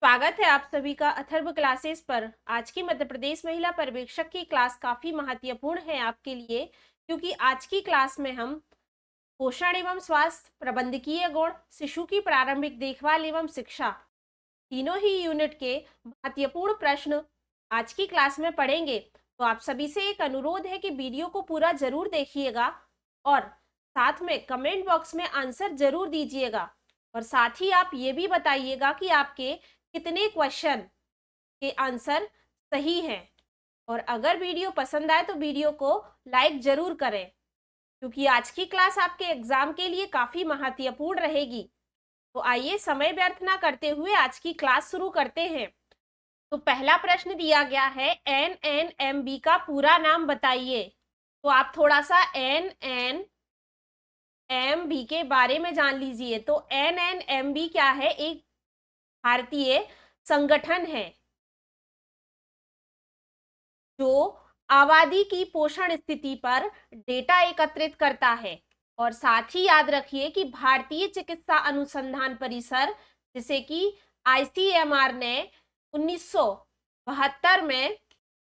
स्वागत है आप सभी का अथर्व क्लासेस पर। आज की मध्य प्रदेश महिला पर्यवेक्षक की क्लास काफी महत्वपूर्ण है आपके लिए, क्योंकि आज की क्लास में हम पोषण एवं स्वास्थ्य, प्रबंधकीय गुण, शिशु की प्रारंभिक देखभाल एवं शिक्षा, तीनों ही यूनिट के महत्वपूर्ण प्रश्न आज की क्लास में पढ़ेंगे। तो आप सभी से एक अनुरोध है कि वीडियो को पूरा जरूर देखिएगा और साथ में कमेंट बॉक्स में आंसर जरूर दीजिएगा। और साथ ही आप ये भी बताइएगा कि आपके कितने क्वेश्चन के आंसर सही हैं। और अगर वीडियो पसंद आए तो वीडियो को लाइक जरूर करें, क्योंकि आज की क्लास आपके एग्जाम के लिए काफी महत्वपूर्ण रहेगी। तो आइए समय व्यर्थ ना करते हुए आज की क्लास शुरू करते हैं। तो पहला प्रश्न दिया गया है NNMB का पूरा नाम बताइए। तो आप थोड़ा सा NNMB के बारे में जान लीजिए। तो NNMB क्या है? एक भारतीय संगठन है जो आबादी की पोषण स्थिति पर डेटा एकत्रित करता है। और साथ ही याद रखिए कि भारतीय चिकित्सा अनुसंधान परिसर, जिसे कि ICMR ने 1972 में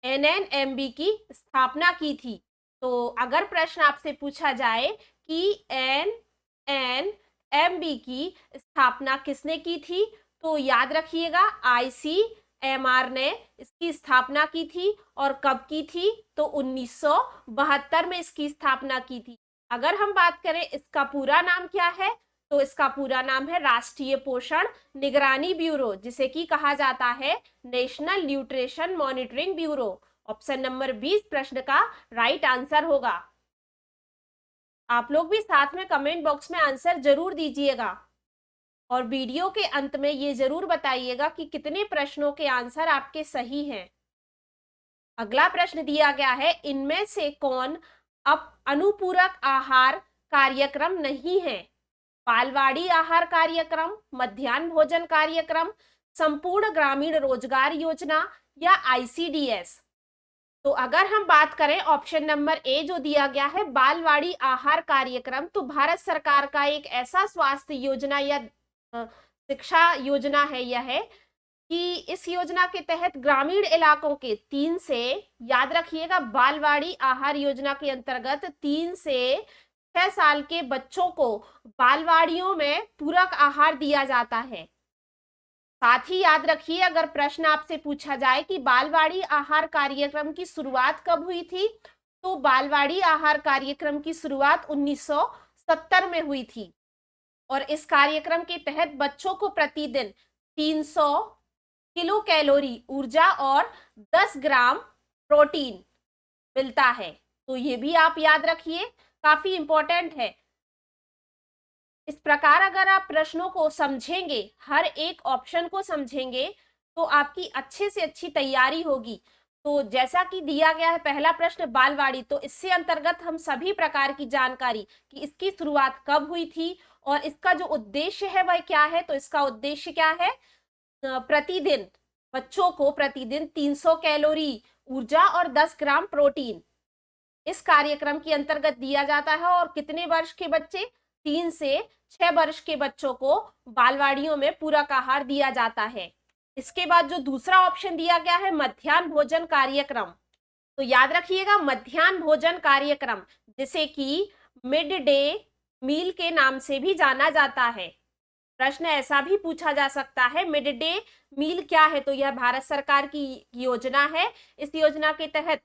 NNMB की स्थापना की थी। तो अगर प्रश्न आपसे पूछा जाए कि NNMB की स्थापना किसने की थी, तो याद रखिएगा ICMR ने इसकी स्थापना की थी। और कब की थी? तो 1972 में इसकी स्थापना की थी। अगर हम बात करें इसका पूरा नाम क्या है, तो इसका पूरा नाम है राष्ट्रीय पोषण निगरानी ब्यूरो, जिसे कि कहा जाता है national nutrition monitoring bureau. Option number 20 प्रश्न का राइट आंसर होगा। आप लोग भी साथ में कमेंट बॉक्स में आंसर जरूर दीजिएगा और वीडियो के अंत में ये जरूर बताइएगा कि कितने प्रश्नों के आंसर आपके सही हैं। अगला प्रश्न दिया गया है, इनमें से कौन अब अनुपूरक आहार कार्यक्रम नहीं है? बालवाड़ी आहार कार्यक्रम, मध्याह्न भोजन कार्यक्रम, संपूर्ण ग्रामीण रोजगार योजना या ICDS। तो अगर हम बात करें ऑप्शन नंबर ए जो दिया गया है बालवाड़ी आहार कार्यक्रम, तो भारत सरकार का एक ऐसा स्वास्थ्य योजना या शिक्षा योजना है यह कि इस योजना के तहत ग्रामीण इलाकों के 3 से, याद रखिएगा बालवाड़ी आहार योजना के अंतर्गत 3 से 6 साल के बच्चों को बालवाड़ियों में पूरक आहार दिया जाता है। साथ ही याद रखिए अगर प्रश्न आपसे पूछा जाए कि बालवाड़ी आहार कार्यक्रम की शुरुआत कब हुई थी, तो बालवाड़ी आहार कार्यक्रम की शुरुआत 1970 में हुई थी। और इस कार्यक्रम के तहत बच्चों को प्रतिदिन 300 किलो कैलोरी ऊर्जा और 10 ग्राम प्रोटीन मिलता है। तो ये भी आप याद रखिए, काफी इंपॉर्टेंट है। इस प्रकार अगर आप प्रश्नों को समझेंगे, हर एक ऑप्शन को समझेंगे, तो आपकी अच्छे से अच्छी तैयारी होगी। तो जैसा कि दिया गया है पहला प्रश्न बालवाड़ी, तो इससे अंतर्गत हम सभी प्रकार की जानकारी कि इसकी शुरुआत कब हुई थी और इसका जो उद्देश्य है वह क्या है। तो इसका उद्देश्य क्या है? प्रतिदिन बच्चों को प्रतिदिन 300 कैलोरी ऊर्जा और 10 ग्राम प्रोटीन इस कार्यक्रम के अंतर्गत दिया जाता है। और कितने वर्ष के बच्चे? 3 से 6 वर्ष के बच्चों को बालवाड़ियों में पूरक आहार दिया जाता है। इसके बाद जो दूसरा ऑप्शन दिया गया है मध्याह्न भोजन कार्यक्रम, तो याद रखिएगा मध्याह्न भोजन कार्यक्रम, जिसे कि मिड डे मील के नाम से भी जाना जाता है। प्रश्न ऐसा भी पूछा जा सकता है मिड डे मील क्या है? तो यह भारत सरकार की योजना है। इस योजना के तहत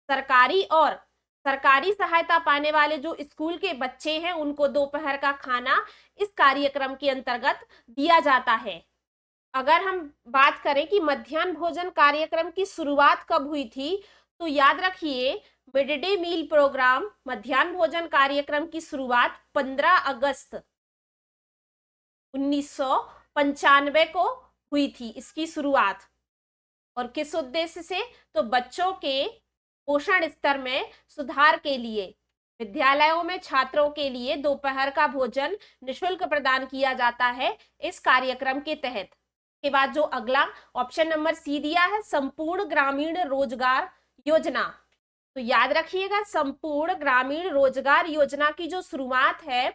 सरकारी और सरकारी सहायता पाने वाले जो स्कूल के बच्चे हैं उनको दोपहर का खाना इस कार्यक्रम के अंतर्गत दिया जाता है। अगर हम बात करें कि मध्याह्न भोजन कार्यक्रम की शुरुआत कब हुई थी, तो याद रखिए मिड डे मील प्रोग्राम मध्याह्न भोजन कार्यक्रम की शुरुआत 15 अगस्त 1995 को हुई थी इसकी शुरुआत। और किस उद्देश्य से? तो बच्चों के पोषण स्तर में सुधार के लिए विद्यालयों में छात्रों के लिए दोपहर का भोजन निःशुल्क प्रदान किया जाता है इस कार्यक्रम के तहत। के बाद जो अगला ऑप्शन नंबर सी दिया है संपूर्ण ग्रामीण रोजगार योजना, तो याद रखिएगा संपूर्ण ग्रामीण रोजगार योजना की जो शुरुआत है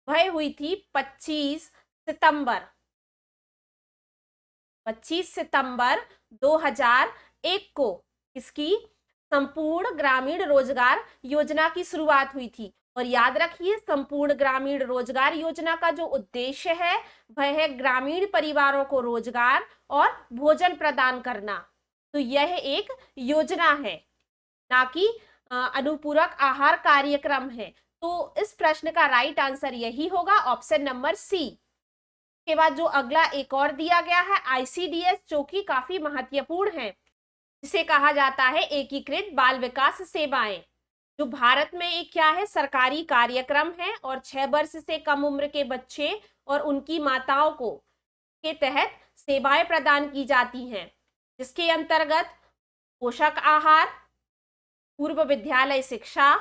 वह हुई थी 25 सितंबर 25 सितंबर 2001 को इसकी संपूर्ण ग्रामीण रोजगार योजना की शुरुआत हुई थी। और याद रखिए, संपूर्ण ग्रामीण रोजगार योजना का जो उद्देश्य है वह है ग्रामीण परिवारों को रोजगार और भोजन प्रदान करना। तो यह एक योजना है, ना कि अनुपूरक आहार कार्यक्रम है। तो इस प्रश्न का राइट आंसर यही होगा, ऑप्शन नंबर सी। के बाद जो अगला एक और दिया गया है आईसीडीएस, जो कि काफी महत्वपूर्ण है, जिसे कहा जाता है एकीकृत बाल विकास सेवाएं, जो भारत में एक क्या है, सरकारी कार्यक्रम है और 6 वर्ष से कम उम्र के बच्चे और उनकी माताओं को के तहत सेवाएं प्रदान की जाती हैं, जिसके अंतर्गत पोषक आहार, पूर्व विद्यालय शिक्षा,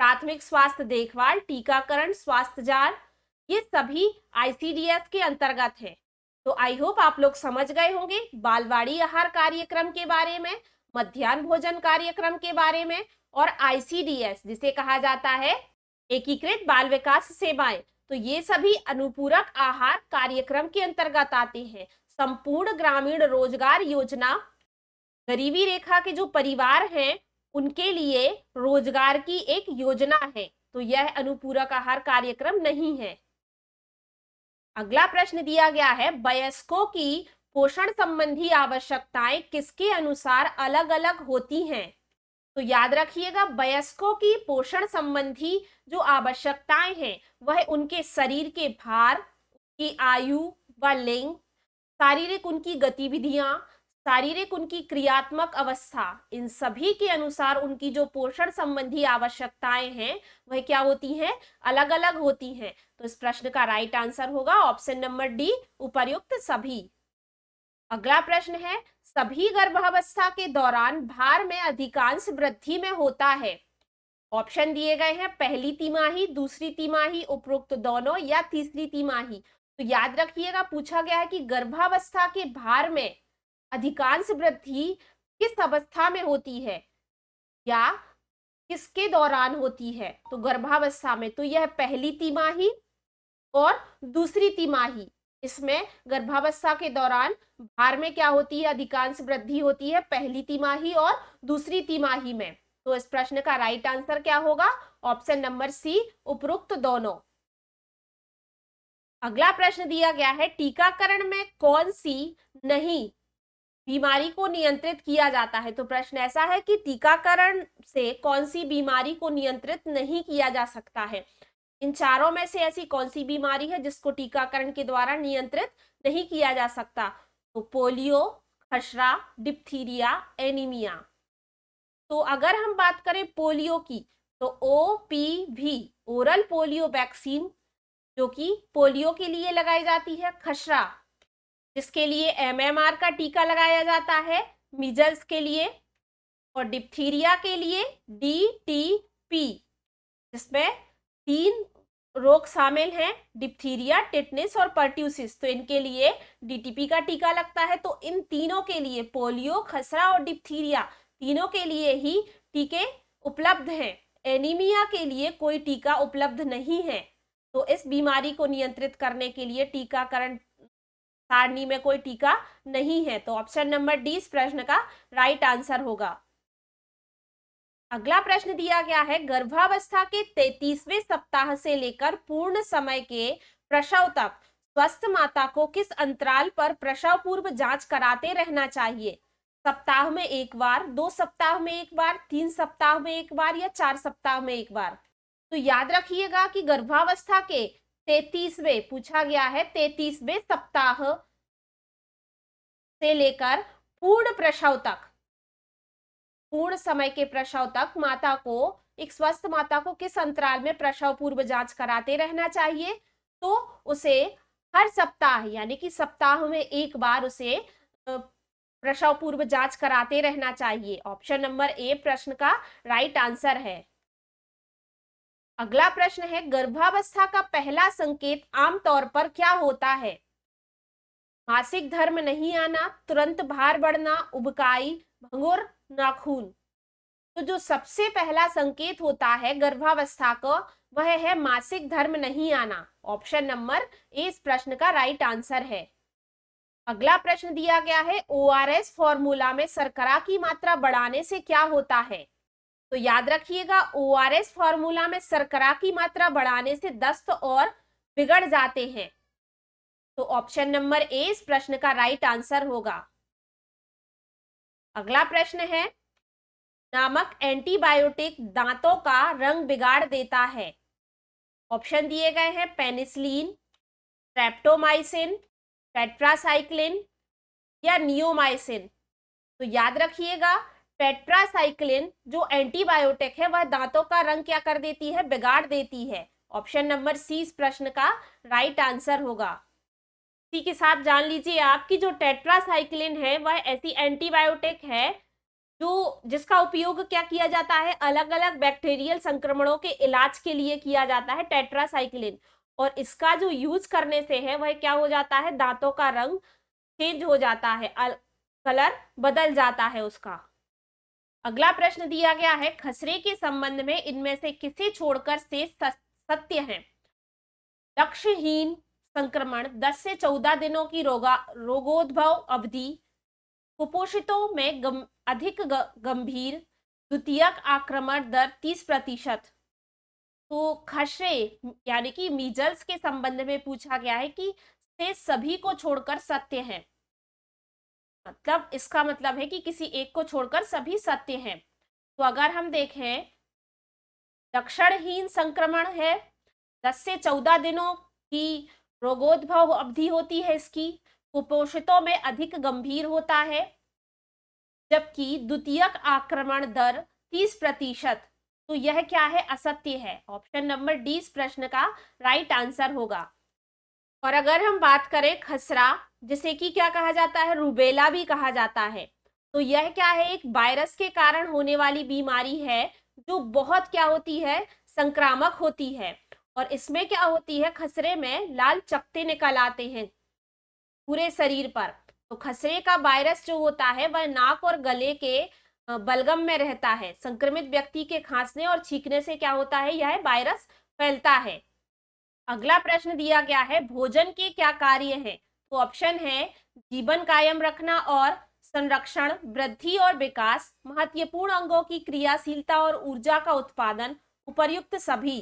प्राथमिक स्वास्थ्य देखभाल, टीकाकरण, स्वास्थ्य जांच, ये सभी आईसीडीएस के अंतर्गत है। तो आई होप आप लोग समझ गए होंगे बालवाड़ी आहार कार्यक्रम के बारे में, मध्याह्न भोजन कार्यक्रम के बारे में, और आईसीडीएस जिसे कहा जाता है एकीकृत बाल विकास सेवाएं। तो ये सभी अनुपूरक आहार कार्यक्रम के अंतर्गत आते हैं। संपूर्ण ग्रामीण रोजगार योजना गरीबी रेखा के जो परिवार हैं उनके लिए रोजगार की एक योजना है, तो यह अनुपूरक आहार कार्यक्रम नहीं है। अगला प्रश्न दिया गया है, वयस्कों की पोषण संबंधी आवश्यकताएं किसके अनुसार अलग अलग होती हैं? तो याद रखिएगा, वयस्कों की पोषण संबंधी जो आवश्यकताएं हैं वह उनके शरीर के भार, उनकी आयु व लिंग, शारीरिक उनकी गतिविधियां, शारीरिक उनकी क्रियात्मक अवस्था, इन सभी के अनुसार उनकी जो पोषण संबंधी आवश्यकताएं हैं वह क्या होती हैं, अलग अलग होती हैं। तो इस प्रश्न का राइट आंसर होगा ऑप्शन नंबर डी, उपर्युक्त सभी। अगला प्रश्न है, सभी गर्भावस्था के दौरान भार में अधिकांश वृद्धि में होता है। ऑप्शन दिए गए हैं, पहली तिमाही, दूसरी तिमाही, उपरोक्त दोनों, या तीसरी तिमाही। तो याद रखिएगा, पूछा गया है कि गर्भावस्था के भार में अधिकांश वृद्धि किस अवस्था में होती है या किसके दौरान होती है। तो गर्भावस्था में, तो यह पहली तिमाही और दूसरी तिमाही, इसमें गर्भावस्था के दौरान भार में क्या होती है, अधिकांश वृद्धि होती है पहली तिमाही और दूसरी तिमाही में। तो इस प्रश्न का राइट आंसर क्या होगा, ऑप्शन नंबर सी, उपरोक्त दोनों। अगला प्रश्न दिया गया है, टीकाकरण में कौन सी नहीं बीमारी को नियंत्रित किया जाता है। तो प्रश्न ऐसा है कि टीकाकरण से कौन सी बीमारी को नियंत्रित नहीं किया जा सकता है। इन चारों में से ऐसी कौन सी बीमारी है जिसको टीकाकरण के द्वारा नियंत्रित नहीं किया जा सकता? तो पोलियो, खसरा, डिप्थीरिया, एनीमिया। तो अगर हम बात करें पोलियो की, तो ओपीवी, ओरल पोलियो वैक्सीन, जो कि पोलियो के लिए लगाई जाती है। खसरा, जिसके लिए एमएमआर का टीका लगाया जाता है मीजल्स के लिए। और डिप्थीरिया के लिए डीटीपी, जिसमें 3 रोग शामिल हैं, डिप्थीरिया, टिटनेस और पर्ट्यूसिस। तो इनके लिए डीटीपी का टीका लगता है। तो इन तीनों के लिए, पोलियो, खसरा और डिप्थीरिया, तीनों के लिए ही टीके उपलब्ध हैं। एनीमिया के लिए कोई टीका उपलब्ध नहीं है। तो इस बीमारी को नियंत्रित करने के लिए टीकाकरण सारणी में कोई टीका नहीं है। तो ऑप्शन नंबर डी इस प्रश्न का राइट आंसर होगा। अगला प्रश्न दिया गया है, गर्भावस्था के 33वें सप्ताह से लेकर पूर्ण समय के प्रसव तक स्वस्थ माता को किस अंतराल पर प्रसव पूर्व जांच कराते रहना चाहिए? सप्ताह में एक बार, 2 सप्ताह में एक बार, 3 सप्ताह में एक बार, या 4 सप्ताह में एक बार? तो याद रखिएगा कि गर्भावस्था के 33वें, पूछा गया है 33वें सप्ताह से लेकर पूर्ण प्रसव तक, पूर्ण समय के प्रसव तक माता को, एक स्वस्थ माता को किस अंतराल में प्रसव पूर्व जांच कराते रहना चाहिए? तो उसे हर सप्ताह, यानी कि सप्ताह में एक बार उसे प्रसव पूर्व जांच कराते रहना चाहिए। ऑप्शन नंबर ए प्रश्न का राइट आंसर है। अगला प्रश्न है, गर्भावस्था का पहला संकेत आमतौर पर क्या होता है? मासिक धर्म नहीं आना, तुरंत भार बढ़ना, उबकाई, भंगुर, नाखून। तो जो सबसे पहला संकेत होता है गर्भावस्था का, वह है मासिक धर्म नहीं आना। ऑप्शन नंबर ए इस प्रश्न का राइट आंसर है। अगला प्रश्न दिया गया है, ओआरएस फॉर्मूला में शर्करा की मात्रा बढ़ाने से क्या होता है? तो याद रखिएगा, ओआरएस फॉर्मूला में शर्करा की मात्रा बढ़ाने से दस्त और बिगड़ जाते हैं। तो ऑप्शन नंबर ए इस प्रश्न का राइट आंसर होगा। अगला प्रश्न है, नामक एंटीबायोटिक दांतों का रंग बिगाड़ देता है। ऑप्शन दिए गए हैं, पेनिसिलिन, स्ट्रेप्टोमाइसिन, टेट्रासाइक्लिन या नियोमाइसिन। तो याद रखिएगा, टेट्रासाइक्लिन जो एंटीबायोटिक है वह दांतों का रंग क्या कर देती है? बिगाड़ देती है। ऑप्शन नंबर सी इस प्रश्न का राइट आंसर होगा। इसी के साथ जान लीजिए आपकी जो टेट्रासाइक्लिन है वह ऐसी एंटीबायोटिक है जो जिसका उपयोग क्या किया जाता है? अलग अलग बैक्टीरियल संक्रमणों के इलाज के लिए किया जाता है टेट्रासाइक्लिन। और इसका जो यूज करने से है वह क्या हो जाता है? दांतों का रंग चेंज हो जाता है, कलर बदल जाता है उसका। अगला प्रश्न दिया गया है, खसरे के संबंध में इनमें से किसे छोड़कर शेष सत्य है? लक्ष्यहीन संक्रमण, 10 से 14 दिनों की रोगोद्भव अवधि, कुपोषितों में अधिक गंभीर, द्वितीयक आक्रमण दर 30%। तो खसरे यानी कि मीजल्स के संबंध में पूछा गया है कि शेष सभी को छोड़कर सत्य है। मतलब इसका मतलब है कि किसी एक को छोड़कर सभी सत्य हैं। तो अगर हम देखें, लक्षणहीन संक्रमण है, 10 से 14 दिनों की रोगोद्भव अवधि होती है इसकी, कुपोषितों में अधिक गंभीर होता है, जबकि द्वितीयक आक्रमण दर 30%। तो यह क्या है? असत्य है। ऑप्शन नंबर डी इस प्रश्न का राइट आंसर होगा। और अगर हम बात करें खसरा, जिसे कि क्या कहा जाता है? रूबेला भी कहा जाता है। तो यह क्या है? एक वायरस के कारण होने वाली बीमारी है जो बहुत क्या होती है? संक्रामक होती है। और इसमें क्या होती है? खसरे में लाल चकत्ते निकल आते हैं पूरे शरीर पर। तो खसरे का वायरस जो होता है वह नाक और गले के बलगम में रहता है। संक्रमित व्यक्ति के खांसने और छींकने से क्या होता है? यह वायरस फैलता है। अगला प्रश्न दिया गया है, भोजन के क्या कार्य हैं? तो ऑप्शन है, जीवन कायम रखना और संरक्षण, वृद्धि और विकास, महत्वपूर्ण अंगों की क्रियाशीलता और ऊर्जा का उत्पादन, उपर्युक्त सभी।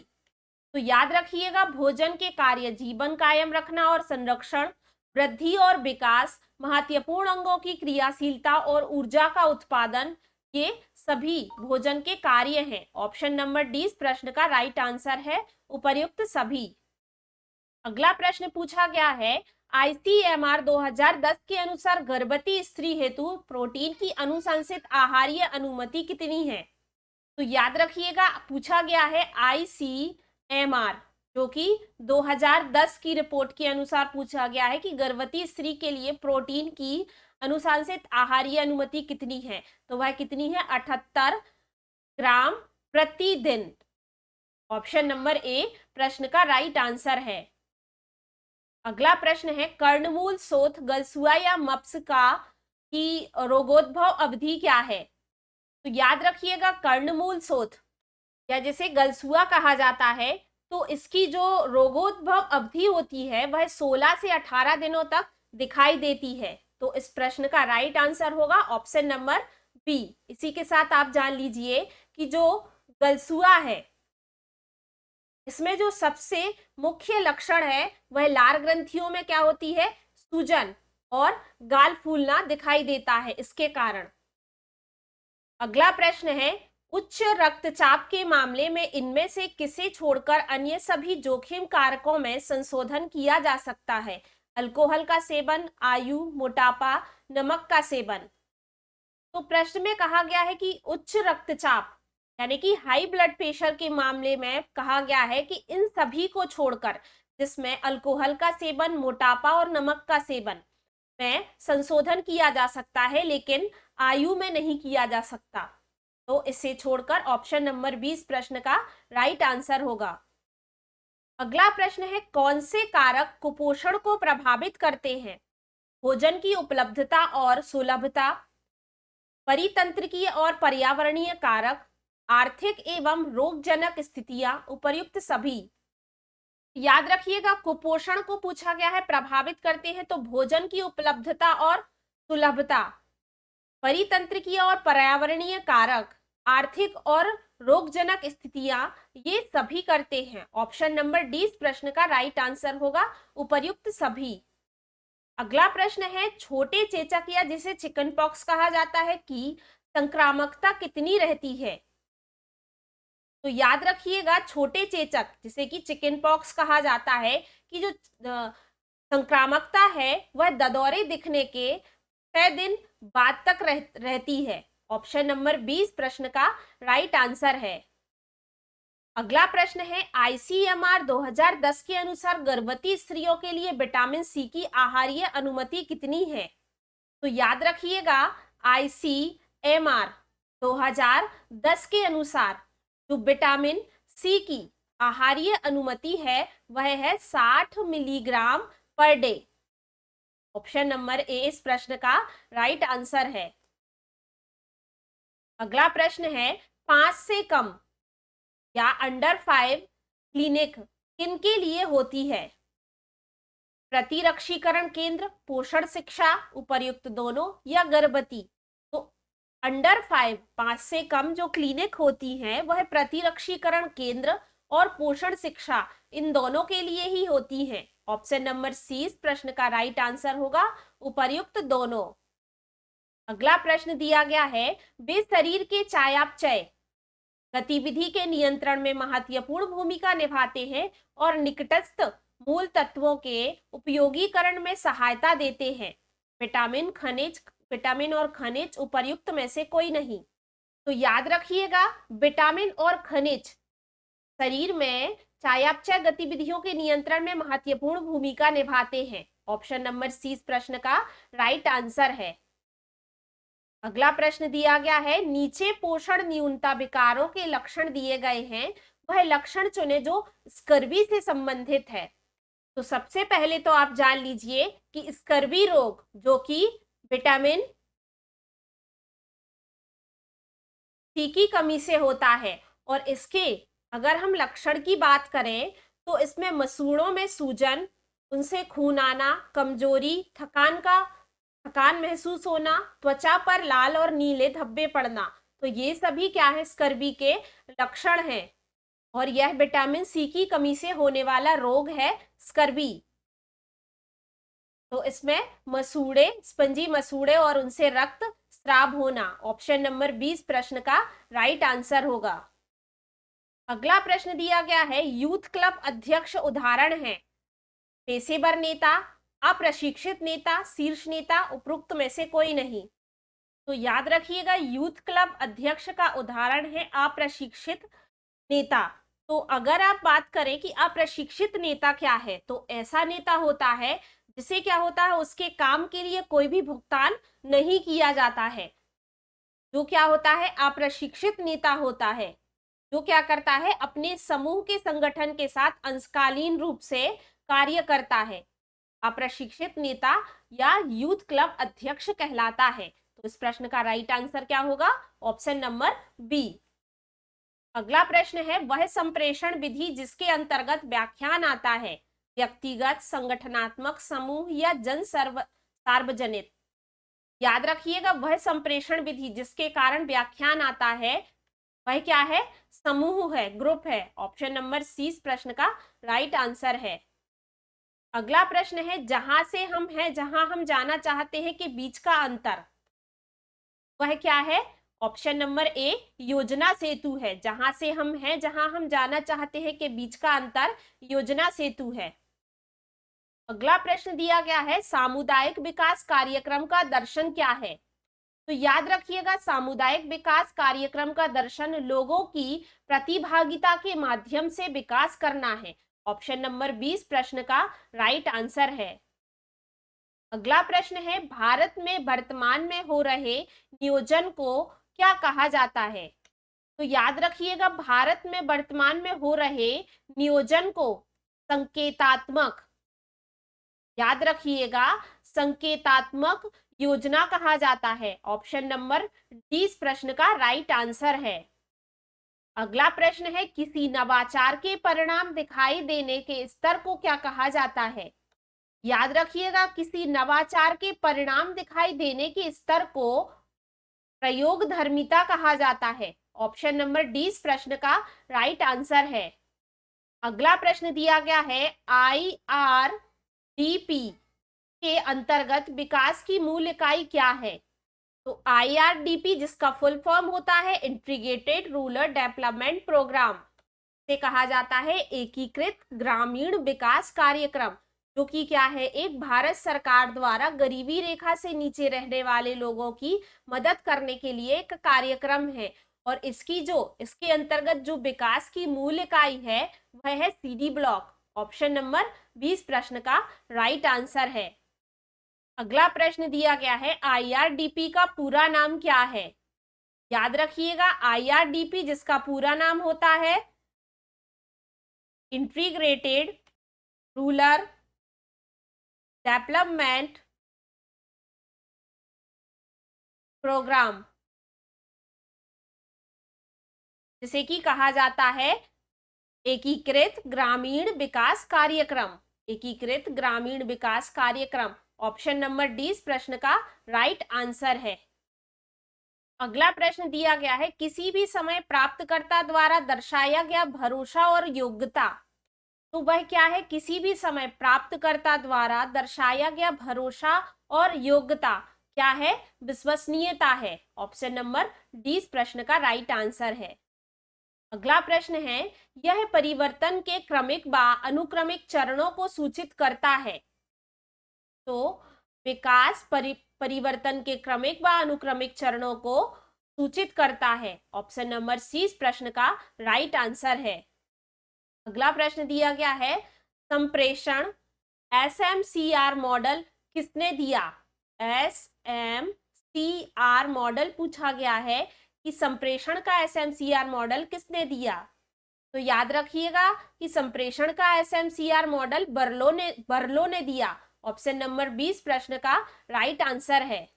तो याद रखिएगा, भोजन के कार्य जीवन कायम रखना और संरक्षण, वृद्धि और विकास, महत्वपूर्ण अंगों की क्रियाशीलता और ऊर्जा का उत्पादन, ये सभी भोजन के कार्य हैं। ऑप्शन नंबर डी इस प्रश्न का राइट आंसर है, उपर्युक्त सभी। अगला प्रश्न पूछा गया है, आईसीएमआर 2010 के अनुसार गर्भवती स्त्री हेतु प्रोटीन की अनुशंसित आहारीय अनुमति कितनी है? तो याद रखिएगा, पूछा गया है आईसीएमआर, जो कि 2010 की रिपोर्ट के अनुसार पूछा गया है कि गर्भवती स्त्री के लिए प्रोटीन की अनुशंसित आहारीय अनुमति कितनी है? तो वह कितनी है? 78 ग्राम प्रतिदिन। ऑप्शन नंबर ए प्रश्न का राइट आंसर है। अगला प्रश्न है, कर्णमूल शोथ गलसुआ या मप्स का की रोगोद्भव अवधि क्या है? तो याद रखिएगा, कर्णमूल शोथ या जिसे गलसुआ कहा जाता है, तो इसकी जो रोगोद्भव अवधि होती है वह 16 से 18 दिनों तक दिखाई देती है। तो इस प्रश्न का राइट आंसर होगा ऑप्शन नंबर बी। इसी के साथ आप जान लीजिए कि जो गलसुआ है, इसमें जो सबसे मुख्य लक्षण है वह लार ग्रंथियों में क्या होती है? सूजन और गाल फूलना दिखाई देता है इसके कारण। अगला प्रश्न है, उच्च रक्तचाप के मामले में इनमें से किसे छोड़कर अन्य सभी जोखिम कारकों में संशोधन किया जा सकता है? अल्कोहल का सेवन, आयु, मोटापा, नमक का सेवन। तो प्रश्न में कहा गया है कि उच्च रक्तचाप यानी कि हाई ब्लड प्रेशर के मामले में कहा गया है कि इन सभी को छोड़कर, जिसमें अल्कोहल का सेवन, मोटापा और नमक का सेवन में संशोधन किया जा सकता है, लेकिन आयु में नहीं किया जा सकता। तो इसे छोड़कर ऑप्शन नंबर 20 प्रश्न का राइट आंसर होगा। अगला प्रश्न है, कौन से कारक कुपोषण को प्रभावित करते हैं? भोजन की उपलब्धता और सुलभता, परितंत्रिकीय और पर्यावरणीय कारक, आर्थिक एवं रोगजनक स्थितियां, उपर्युक्त सभी। याद रखिएगा, कुपोषण को पूछा गया है, प्रभावित करते हैं तो भोजन की उपलब्धता और सुलभता, परितंत्रिकीय और पर्यावरणीय कारक, आर्थिक और रोगजनक स्थितियां, ये सभी करते हैं। ऑप्शन नंबर डी इस प्रश्न का राइट आंसर होगा, उपर्युक्त सभी। अगला प्रश्न है, छोटे चेचक या जिसे चिकन पॉक्स कहा जाता है की संक्रामकता कितनी रहती है? तो याद रखिएगा, छोटे चेचक जिसे कि चिकन पॉक्स कहा जाता है कि जो संक्रामकता है वह ददौरे दिखने के 6 दिन बाद तक रहती है। ऑप्शन नंबर 20 प्रश्न का राइट आंसर है। अगला प्रश्न है, आईसीएमआर 2010 के अनुसार गर्भवती स्त्रियों के लिए विटामिन सी की आहारीय अनुमति कितनी है? तो याद रखिएगा, आईसीएमआर 2010 के अनुसार जो विटामिन सी की आहारीय अनुमति है वह है 60 milligram per day. Option number A इस प्रश्न का राइट आंसर है। अगला प्रश्न है, 5 से कम या अंडर 5 क्लिनिक किनके लिए होती है? प्रतिरक्षीकरण केंद्र, पोषण शिक्षा, उपर्युक्त दोनों या गर्भवती? तो अंडर 5 से कम जो क्लिनिक होती हैं वह प्रतिरक्षीकरण केंद्र और पोषण शिक्षा इन दोनों के लिए ही होती हैं। ऑप्शन नंबर सी इस प्रश्न का राइट आंसर होगा, उपर्युक्त दोनों। अगला प्रश्न दिया गया है, वे शरीर के चयापचय गतिविधि के नियंत्रण में महत्वपूर्ण भूमिका निभाते हैं और निकटस्थ मूल तत्वों के उपयोगीकरण में सहायता देते हैं। विटामिन और खनिज उपर्युक्त में से कोई नहीं। तो याद रखिएगा, विटामिन और खनिज शरीर में चयापचय गतिविधियों के नियंत्रण में महत्वपूर्ण भूमिका निभाते हैं। ऑप्शन नंबर सी इस प्रश्न का राइट आंसर है। अगला प्रश्न दिया गया है, नीचे पोषण न्यूनता विकारों के लक्षण दिए गए हैं, वह लक्षण चुने जो स्कर्वी से संबंधित है। तो सबसे पहले तो आप जान लीजिए कि स्कर्वी रोग जो कि विटामिन सी की कमी से होता है, और इसके अगर हम लक्षण की बात करें तो इसमें मसूड़ों में सूजन, उनसे खून आना, कमजोरी, थकान महसूस होना, त्वचा पर लाल और नीले धब्बे पड़ना, तो ये सभी क्या है, स्कर्वी के लक्षण हैं। और यह विटामिन सी की कमी से होने वाला रोग है स्कर्वी। तो इसमें मसूड़े, स्पंजी मसूड़े और उनसे रक्त स्राव होना, ऑप्शन नंबर 20 प्रश्न का राइट आंसर होगा। अगला प्रश्न दिया गया है, यूथ क्लब अध्यक्ष उदाहरण है पेशेवर नेता, अप्रशिक्षित नेता, शीर्ष नेता, उपरोक्त में से कोई नहीं। तो याद रखिएगा, यूथ क्लब अध्यक्ष का उदाहरण है अप्रशिक्षित नेता। तो अगर आप बात करें कि अप्रशिक्षित नेता क्या है, तो ऐसा नेता होता है जिसे क्या होता है, उसके काम के लिए कोई भी भुगतान नहीं किया जाता है। जो क्या होता है, अप्रशिक्षित नेता होता है जो क्या करता है, अपने समूह के संगठन के साथ अंशकालीन रूप से कार्य करता है। अप्रशिक्षित नेता या यूथ क्लब अध्यक्ष कहलाता है। तो इस प्रश्न का राइट आंसर क्या होगा, ऑप्शन नंबर बी। अगला प्रश्न है, वह संप्रेषण विधि जिसके अंतर्गत व्याख्यान आता है व्यक्तिगत, संगठनात्मक, समूह या सार्वजनिक? याद रखिएगा, वह संप्रेषण विधि जिसके कारण व्याख्यान आता है वह क्या है, समूह है, ग्रुप है। ऑप्शन नंबर सी इस प्रश्न का राइट आंसर है। अगला प्रश्न है, जहां से हम हैं, जहां हम जाना चाहते हैं के बीच का अंतर वह क्या है? ऑप्शन नंबर ए योजना सेतु है। जहां से हम हैं, जहां हम जाना चाहते हैं के बीच का अंतर योजना सेतु है। अगला प्रश्न दिया गया है, सामुदायिक विकास कार्यक्रम का दर्शन क्या है? तो याद रखिएगा, सामुदायिक विकास कार्यक्रम का दर्शन लोगों की प्रतिभागिता के माध्यम से विकास करना है। ऑप्शन नंबर 20 प्रश्न का राइट आंसर है। अगला प्रश्न है, भारत में वर्तमान में हो रहे नियोजन को क्या कहा जाता है? तो याद रखिएगा, भारत में वर्तमान में हो रहे नियोजन को संकेतात्मक, याद रखिएगा, संकेतात्मक योजना कहा जाता है। ऑप्शन नंबर 20 प्रश्न का राइट आंसर है। अगला प्रश्न है, किसी नवाचार के परिणाम दिखाई देने के स्तर को क्या कहा जाता है? याद रखिएगा, किसी नवाचार के परिणाम दिखाई देने के स्तर को प्रयोगधर्मिता कहा जाता है। ऑप्शन नंबर डी इस प्रश्न का राइट आंसर है। अगला प्रश्न दिया गया है, IRDP के अंतर्गत विकास की मूल इकाई क्या है? तो IRDP जिसका फुल फॉर्म होता है इंटीग्रेटेड रूरल डेवलपमेंट प्रोग्राम, से कहा जाता है एकीकृत ग्रामीण विकास कार्यक्रम, जो कि क्या है, एक भारत सरकार द्वारा गरीबी रेखा से नीचे रहने वाले लोगों की मदद करने के लिए एक कार्यक्रम है। और इसके अंतर्गत जो विकास की मूल इकाई है वह है CD ब्लॉक। ऑप्शन नंबर 20 प्रश्न का राइट आंसर है। अगला प्रश्न दिया गया है, IRDP का पूरा नाम क्या है? याद रखिएगा, IRDP जिसका पूरा नाम होता है इंटीग्रेटेड रूरल डेवलपमेंट प्रोग्राम, जिसे कि कहा जाता है एकीकृत ग्रामीण विकास कार्यक्रम। एकीकृत ग्रामीण विकास कार्यक्रम। ऑप्शन नंबर डी इस प्रश्न का राइट आंसर है। अगला प्रश्न दिया गया है, किसी भी समय प्राप्तकर्ता द्वारा दर्शाया गया भरोसा और योग्यता, तो वह क्या है? किसी भी समय प्राप्तकर्ता द्वारा दर्शाया गया भरोसा और योग्यता क्या है? विश्वसनीयता है। ऑप्शन नंबर डी इस प्रश्न का राइट आंसर है। अगला प्रश्न है, यह परिवर्तन के क्रमिक व अनुक्रमिक चरणों को सूचित करता है। तो विकास परिवर्तन के क्रमिक व अनुक्रमिक चरणों को सूचित करता है। ऑप्शन नंबर सी इस प्रश्न का राइट आंसर है। अगला प्रश्न दिया गया है, संप्रेषण SMCR मॉडल किसने दिया? SMCR मॉडल पूछा गया है कि संप्रेषण का SMCR मॉडल किसने दिया? तो याद रखिएगा कि संप्रेषण का SMCR मॉडल बर्लो ने दिया। ऑप्शन नंबर 20 प्रश्न का राइट आंसर है।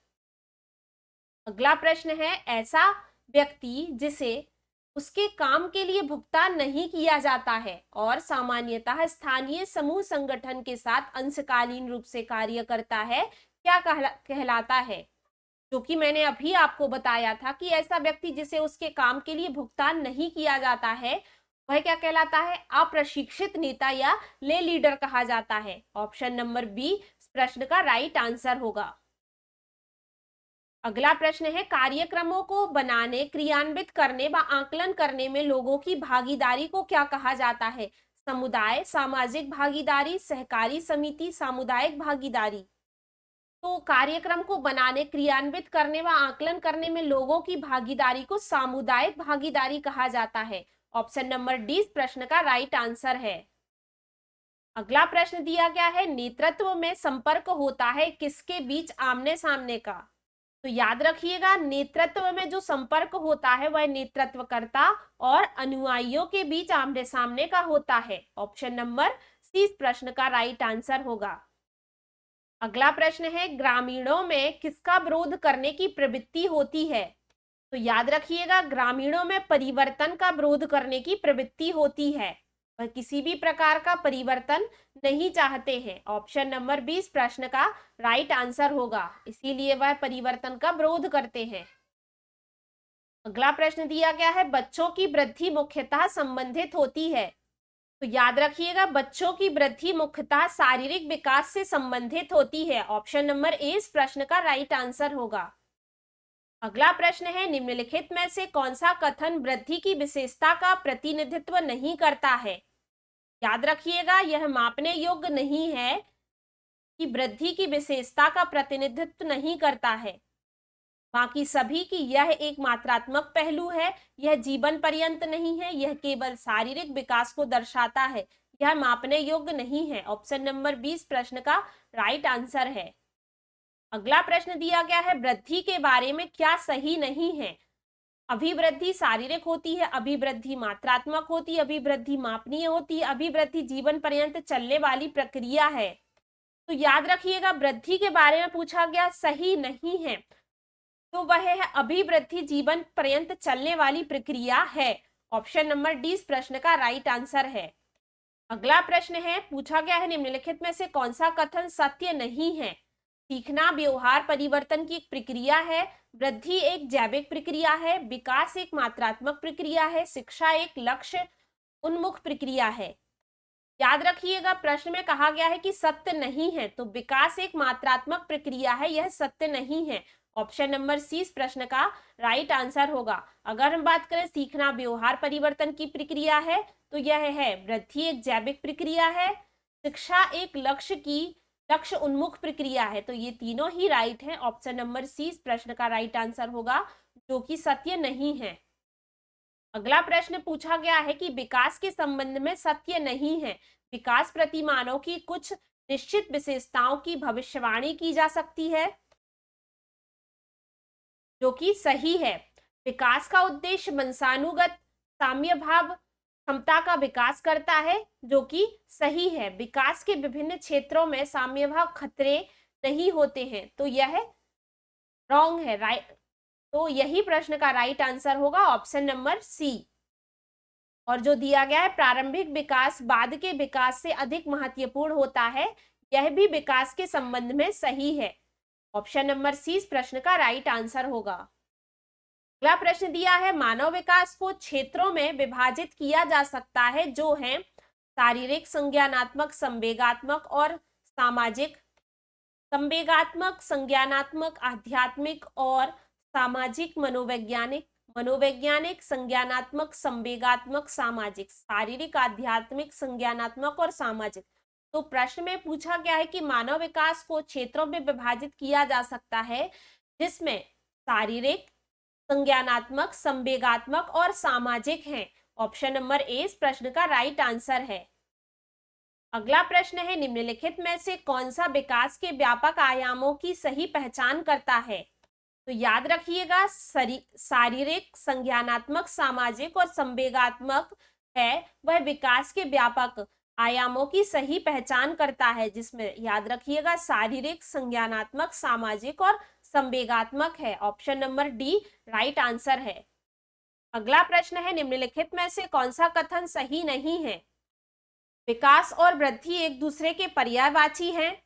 अगला प्रश्न है, ऐसा व्यक्ति जिसे उसके काम के लिए भुगतान नहीं किया जाता है और सामान्यतः स्थानीय समूह संगठन के साथ अंशकालीन रूप से कार्य करता है, क्या कहलाता है? जो कि मैंने अभी आपको बताया था कि ऐसा व्यक्ति जिसे उसके काम के लिए भुगतान नहीं किया जाता है वह क्या कहलाता है? अप्रशिक्षित नेता या ले लीडर कहा जाता है। ऑप्शन नंबर बी इस प्रश्न का राइट आंसर होगा। अगला प्रश्न है, कार्यक्रमों को बनाने, क्रियान्वित करने व आकलन करने में लोगों की भागीदारी को क्या कहा जाता है? समुदाय, सामाजिक भागीदारी, सहकारी समिति, सामुदायिक भागीदारी। तो कार्यक्रम को बनाने, क्रियान्वित करने व आकलन करने में लोगों की भागीदारी को सामुदायिक भागीदारी कहा जाता है। ऑप्शन नंबर डी इस प्रश्न का राइट आंसर है। अगला प्रश्न दिया गया है, नेतृत्व में संपर्क होता है किसके बीच? आमने सामने का। तो याद रखिएगा, नेतृत्व में जो संपर्क होता है वह नेतृत्वकर्ता और अनुयायियों के बीच आमने सामने का होता है। ऑप्शन नंबर सी इस प्रश्न का राइट आंसर होगा। अगला प्रश्न है, ग्रामीणों में किसका विरोध करने की प्रवृत्ति होती है? तो याद रखिएगा, ग्रामीणों में परिवर्तन का विरोध करने की प्रवृत्ति होती है। वह किसी भी प्रकार का परिवर्तन नहीं चाहते हैं। ऑप्शन नंबर 20 प्रश्न का राइट आंसर होगा, इसीलिए वह परिवर्तन का विरोध करते हैं। अगला प्रश्न दिया गया है, बच्चों की वृद्धि मुख्यतः संबंधित होती है। तो याद रखिएगा, बच्चों की वृद्धि मुख्यतः शारीरिक विकास से संबंधित होती है। ऑप्शन नंबर ए इस प्रश्न का राइट आंसर होगा। अगला प्रश्न है, निम्नलिखित में से कौन सा कथन वृद्धि की विशेषता का प्रतिनिधित्व नहीं करता है? याद रखिएगा, यह मापने योग्य नहीं है कि वृद्धि की विशेषता का प्रतिनिधित्व नहीं करता है। बाकी सभी की यह एक मात्रात्मक पहलू है, यह जीवन पर्यंत नहीं है, यह केवल शारीरिक विकास को दर्शाता है, यह मापने योग्य नहीं है। ऑप्शन नंबर 20 प्रश्न का राइट आंसर है। अगला प्रश्न दिया गया है, वृद्धि के बारे में क्या सही नहीं है? अभिवृद्धि शारीरिक होती है, अभिवृद्धि मात्रात्मक होती है, अभिवृद्धि मापनीय होती है, अभिवृद्धि जीवन पर्यंत चलने वाली प्रक्रिया है। तो याद रखिएगा, वृद्धि के बारे में पूछा गया, सही नहीं है, तो वह है अभिवृद्धि जीवन पर्यंत चलने वाली प्रक्रिया है। ऑप्शन नंबर डी इस प्रश्न का राइट आंसर है। अगला प्रश्न है, पूछा गया है निम्नलिखित में से कौन सा कथन सत्य नहीं है। सीखना व्यवहार परिवर्तन की एक प्रक्रिया है, वृद्धि एक जैविक प्रक्रिया है, विकास एक मात्रात्मक प्रक्रिया है, शिक्षा एक लक्ष्य उन्मुख प्रक्रिया है। याद रखिएगा प्रश्न में कहा गया है कि सत्य नहीं है, तो विकास एक मात्रात्मक प्रक्रिया है, यह सत्य नहीं है। ऑप्शन नंबर सी इस प्रश्न का राइट आंसर होगा। अगर हम बात करें सीखना व्यवहार परिवर्तन की प्रक्रिया है, तो यह है वृद्धि एक जैविक प्रक्रिया है, शिक्षा एक लक्ष्य उन्मुख प्रक्रिया है। तो ये तीनों ही राइट हैं। ऑप्शन नंबर सी इस प्रश्न का राइट आंसर होगा, जो कि सत्य नहीं है। अगला प्रश्न पूछा गया है कि विकास के संबंध में सत्य नहीं है। विकास प्रतिमानों की कुछ निश्चित विशेषताओं की भविष्यवाणी की जा सकती है, जो कि सही है। विकास का उद्देश्य वंशानुगत साम्य भाव क्षमता का विकास करता है, जो कि सही है। विकास के विभिन्न क्षेत्रों में साम्य भाव खतरे नहीं होते हैं, तो यह रॉन्ग है, राइट। तो यही प्रश्न का राइट आंसर होगा ऑप्शन नंबर सी। और जो दिया गया है प्रारंभिक विकास बाद के विकास से अधिक महत्वपूर्ण होता है, यह भी विकास के संबंध में सही है। ऑप्शन नंबर सी इस प्रश्न का राइट आंसर होगा। अगला प्रश्न दिया है, मानव विकास को क्षेत्रों में विभाजित किया जा सकता है, जो है शारीरिक, संज्ञानात्मक, संवेगात्मक और सामाजिक। संवेगात्मक, संज्ञानात्मक, आध्यात्मिक और सामाजिक। मनोवैज्ञानिक, संज्ञानात्मक, संवेगात्मक, सामाजिक। शारीरिक, आध्यात्मिक, संज्ञानात्मक और सामाजिक। तो प्रश्न में पूछा गया है कि मानव विकास को क्षेत्रों में विभाजित किया जा सकता है, जिसमें शारीरिक, संज्ञानात्मक, संवेगात्मक और सामाजिक हैं। ऑप्शन नंबर ए इस प्रश्न का राइट आंसर है। अगला प्रश्न है, निम्नलिखित में से कौन सा विकास के व्यापक आयामों की सही पहचान करता है। तो याद रखिएगा शारीरिक, संज्ञानात्मक, सामाजिक और संवेगात्मक है वह विकास के व्यापक आयामों की सही पहचान करता है, जिसमें याद रखिएगा शारीरिक, संज्ञानात्मक, सामाजिक और संवेगात्मक है। Option number D right answer है। अगला प्रश्न है, निम्नलिखित में से कौन सा कथन सही नहीं है। विकास और वृद्धि एक दूसरे के पर्यायवाची हैं,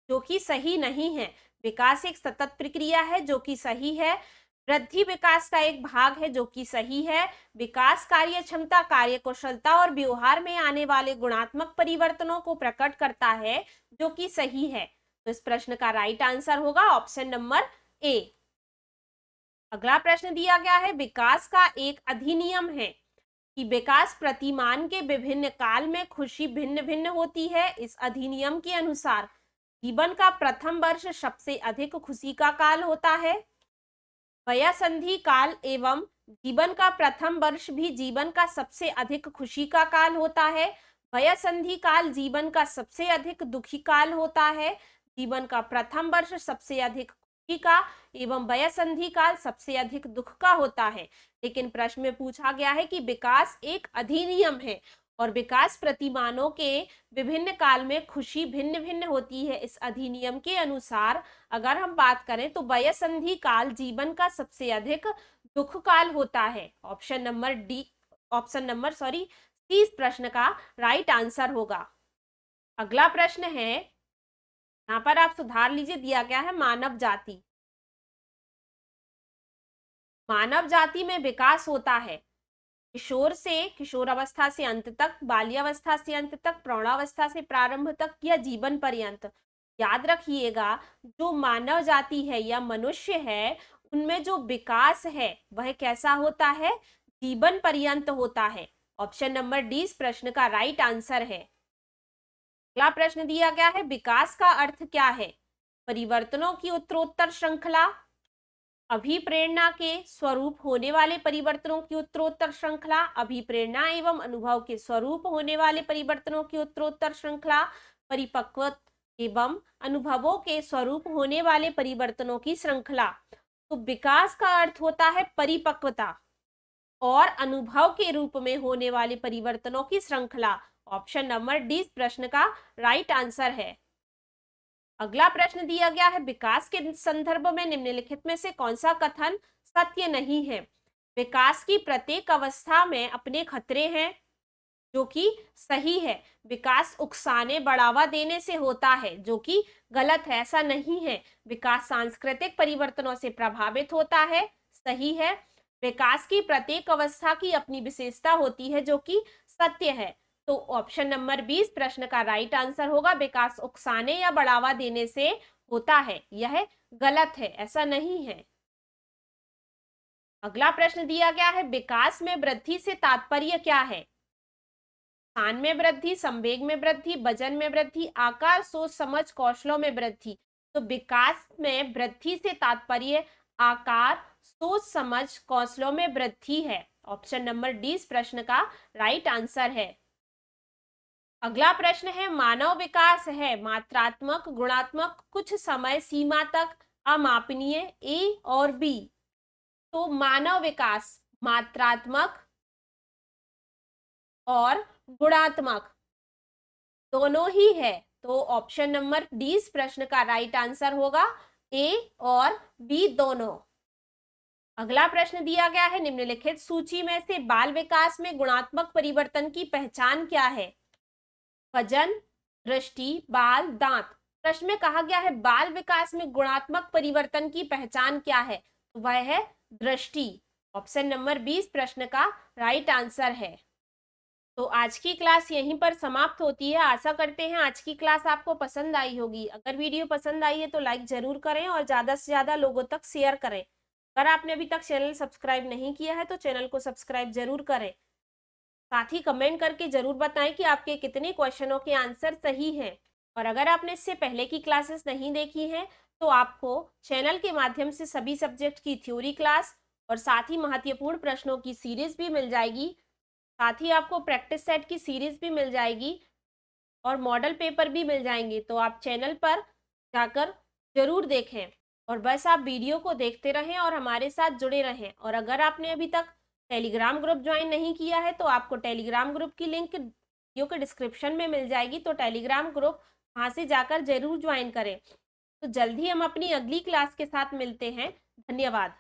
जो कि सही नहीं है। विकास एक सतत प्रक्रिया है, जो कि सही है। वृद्धि विकास का एक भाग है, जो कि सही है। विकास कार्य क्षमता, कार्यकुशलता और व्यवहार में आने वाले गुणात्मक परिवर्तनों को प्रकट करता है, जो कि सही है। तो इस प्रश्न का राइट आंसर होगा ऑप्शन नंबर ए। अगला प्रश्न दिया गया है, विकास का एक अधिनियम है कि विकास प्रतिमान के विभिन्न काल में खुशी भिन्न भिन्न होती है। इस अधिनियम के अनुसार जीवन का प्रथम वर्ष सबसे अधिक खुशी का काल होता है। वयसंधि काल एवं जीवन का प्रथम वर्ष भी जीवन का सबसे अधिक खुशी का काल होता है। वयसंधि काल जीवन का सबसे अधिक दुखी काल होता है। जीवन का प्रथम वर्ष सबसे अधिक खुशी का एवं वयसंधि काल सबसे अधिक दुख का होता है। लेकिन प्रश्न में पूछा गया है कि विकास एक अधिनियम है और विकास प्रतिमानों के विभिन्न काल में खुशी भिन्न भिन्न होती है। इस अधिनियम के अनुसार अगर हम बात करें तो वयसंधि काल जीवन का सबसे अधिक दुख काल होता है। ऑप्शन नंबर सी इस प्रश्न का राइट आंसर होगा। अगला प्रश्न है, यहाँ पर आप सुधार लीजिए, दिया गया है मानव जाति। मानव जाति में विकास होता है किशोर अवस्था से अंत तक, बाल्यावस्था से अंत तक, प्रौढ़ावस्था से प्रारंभ तक या जीवन पर्यंत। याद रखिएगा जो मानव जाति है या मनुष्य है, उनमें जो विकास है वह कैसा होता है, जीवन पर्यंत होता है। ऑप्शन नंबर डी इस प्रश्न का राइट आंसर है। अगला प्रश्न दिया गया है, विकास का अर्थ क्या है। परिवर्तनों की उत्तरोत्तर श्रृंखला, अभिप्रेरणा के स्वरूप होने वाले परिवर्तनों की उत्तरोत्तर श्रृंखला, अभिप्रेरणा एवं अनुभव के स्वरूप होने वाले परिवर्तनों की उत्तरोत्तर श्रृंखला, परिपक्व एवं अनुभवों के स्वरूप होने वाले परिवर्तनों की श्रृंखला। तो विकास का अर्थ होता है परिपक्वता और अनुभव के रूप में होने वाले परिवर्तनों की श्रृंखला। ऑप्शन नंबर डी इस प्रश्न का राइट आंसर है। अगला प्रश्न दिया गया है, विकास के संदर्भ में निम्नलिखित में से कौन सा कथन सत्य नहीं है। विकास की प्रत्येक अवस्था में अपने खतरे हैं, जो कि सही है। विकास उकसाने बढ़ावा देने से होता है, जो कि गलत है, ऐसा नहीं है। विकास सांस्कृतिक परिवर्तनों से प्रभावित होता है, सही है। विकास की प्रत्येक अवस्था की अपनी विशेषता होती है, जो कि सत्य है। तो ऑप्शन नंबर 20 प्रश्न का राइट आंसर होगा। विकास उकसाने या बढ़ावा देने से होता है, यह गलत है, ऐसा नहीं है। अगला प्रश्न दिया गया है, विकास में वृद्धि से तात्पर्य क्या है? स्थान में वृद्धि, संवेग में वृद्धि, वजन में वृद्धि, आकार, सोच समझ, कौशलों में वृद्धि। तो विकास में वृद्धि से तात्पर्य आकार, सोच समझ, कौशलों में वृद्धि है। ऑप्शन नंबर डी इस प्रश्न का राइट आंसर है। अगला प्रश्न है, मानव विकास है मात्रात्मक, गुणात्मक, कुछ समय सीमा तक, अमापनीय, ए और बी। तो मानव विकास मात्रात्मक और गुणात्मक दोनों ही है। तो ऑप्शन नंबर डी इस प्रश्न का राइट आंसर होगा, ए और बी दोनों। अगला प्रश्न दिया गया है, निम्नलिखित सूची में से बाल विकास में गुणात्मक परिवर्तन की पहचान क्या है? वजन, दृष्टि, बाल, दांत। प्रश्न में कहा गया है बाल विकास में गुणात्मक परिवर्तन की पहचान क्या है? तो वह है दृष्टि। ऑप्शन नंबर 20 प्रश्न का राइट आंसर है। तो आज की क्लास यहीं पर समाप्त होती है। आशा करते हैं आज की क्लास आपको पसंद आई होगी। अगर वीडियो पसंद आई है तो लाइक जरूर करें और ज्यादा से ज्यादा लोगों तक शेयर करें। अगर आपने अभी तक चैनल सब्सक्राइब नहीं किया है तो चैनल को सब्सक्राइब जरूर करें। साथ ही कमेंट करके जरूर बताएं कि आपके कितने क्वेश्चनों के आंसर सही हैं। और अगर आपने इससे पहले की क्लासेस नहीं देखी हैं तो आपको चैनल के माध्यम से सभी सब्जेक्ट की थ्योरी क्लास और साथ ही महत्वपूर्ण प्रश्नों की सीरीज भी मिल जाएगी। साथ ही आपको प्रैक्टिस सेट की सीरीज भी मिल जाएगी और मॉडल पेपर भी मिल जाएंगे। तो आप चैनल पर जाकर जरूर देखें और बस आप वीडियो को देखते रहें और हमारे साथ जुड़े रहें। और अगर आपने अभी तक टेलीग्राम ग्रुप ज्वाइन नहीं किया है तो आपको टेलीग्राम ग्रुप की लिंक वीडियो के डिस्क्रिप्शन में मिल जाएगी। तो टेलीग्राम ग्रुप वहां से जाकर जरूर ज्वाइन करें। तो जल्दी हम अपनी अगली क्लास के साथ मिलते हैं। धन्यवाद।